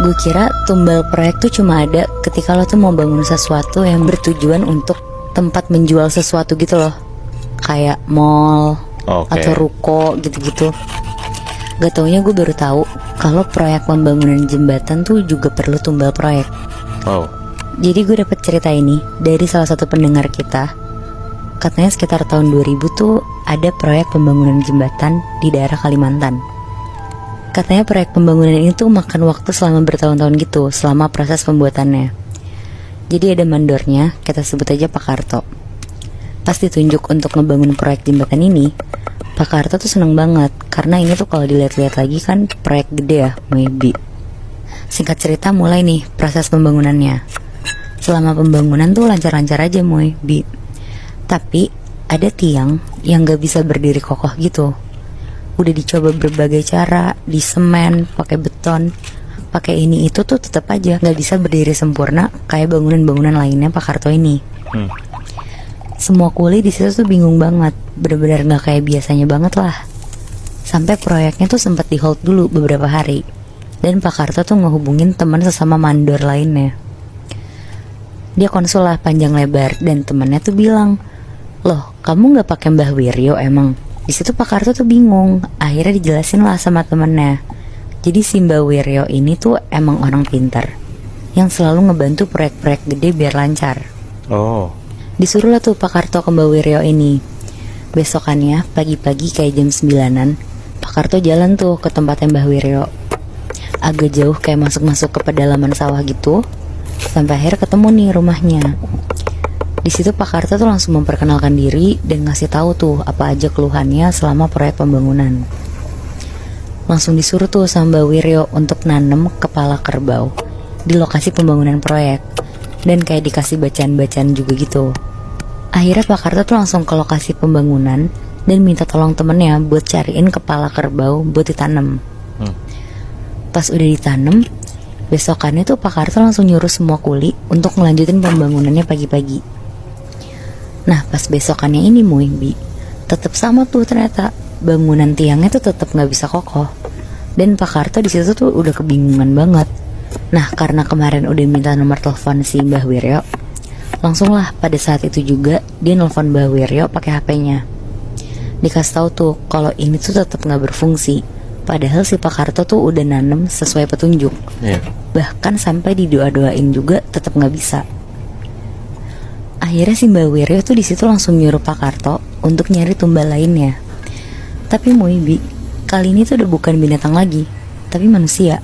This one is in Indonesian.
Gue kira tumbal proyek tuh cuma ada ketika lo tuh mau bangun sesuatu yang bertujuan untuk tempat menjual sesuatu gitu loh, kayak mall atau ruko gitu-gitu. Gak taunya gue baru tahu kalau proyek pembangunan jembatan tuh juga perlu tumbal proyek. Jadi gue dapet cerita ini dari salah satu pendengar kita. Katanya sekitar tahun 2000 tuh ada proyek pembangunan jembatan di daerah Kalimantan. Katanya proyek pembangunan ini tuh makan waktu selama bertahun-tahun gitu, selama proses pembuatannya. Jadi ada mandornya, kita sebut aja Pak Karto. Pas ditunjuk untuk ngebangun proyek jembatan ini, Pak Karto tuh seneng banget, karena ini tuh kalau dilihat-lihat lagi kan proyek gede ya, maybe. Singkat cerita mulai nih proses pembangunannya. Selama pembangunan tuh lancar-lancar aja maybe. Tapi ada tiang yang gak bisa berdiri kokoh gitu. Udah dicoba berbagai cara, di semen, pakai beton, pakai ini itu tuh tetap aja nggak bisa berdiri sempurna kayak bangunan-bangunan lainnya Pak Karto ini. Semua kuli di situ tuh bingung banget, benar-benar nggak kayak biasanya banget lah. Sampai proyeknya tuh sempat di hold dulu beberapa hari, dan Pak Karto tuh ngehubungin teman sesama mandor lainnya. Dia konsul lah panjang lebar, dan temannya tuh bilang, "Loh, kamu nggak pakai Mbah Wiryo emang?" Di situ Pak Karto tuh bingung. Akhirnya dijelasin lah sama temennya. Jadi si Mbak Wiryo ini tuh emang orang pintar yang selalu ngebantu proyek-proyek gede biar lancar. Disuruh lah tuh Pak Karto ke Mbak Wiryo ini. Besokannya pagi-pagi kayak jam 9-an, Pak Karto jalan tuh ke tempatnya Mbah Wiryo. Agak jauh kayak masuk-masuk ke pedalaman sawah gitu. Sampai akhirnya ketemu nih rumahnya. Di situ Pak Karto tuh langsung memperkenalkan diri dan ngasih tahu tuh apa aja keluhannya selama proyek pembangunan. Langsung disuruh tuh sama Mbak Wiryo untuk nanam kepala kerbau di lokasi pembangunan proyek, dan kayak dikasih bacaan-bacaan juga gitu. Akhirnya Pak Karto tuh langsung ke lokasi pembangunan dan minta tolong temennya buat cariin kepala kerbau buat ditanam. Pas udah ditanam, besokannya tuh Pak Karto langsung nyuruh semua kuli untuk ngelanjutin pembangunannya pagi-pagi. Nah pas besokannya ini Muimbi, tetap sama tuh ternyata bangunan tiangnya tuh tetap nggak bisa kokoh, dan Pak Karto di situ tuh udah kebingungan banget. Nah karena kemarin udah minta nomor telepon si Mbah Wiryo, langsung lah pada saat itu juga dia nelfon Mbah Wiryo pakai HP-nya. Dikasih tahu tuh kalau ini tuh tetap nggak berfungsi, padahal si Pak Karto tuh udah nanem sesuai petunjuk. Bahkan sampai didoa-doain juga tetap nggak bisa. Akhirnya si Mbak Wiryo tuh di situ langsung nyuruh Pak Karto untuk nyari tumbal lainnya. Tapi Muibi, kali ini tuh udah bukan binatang lagi, tapi manusia.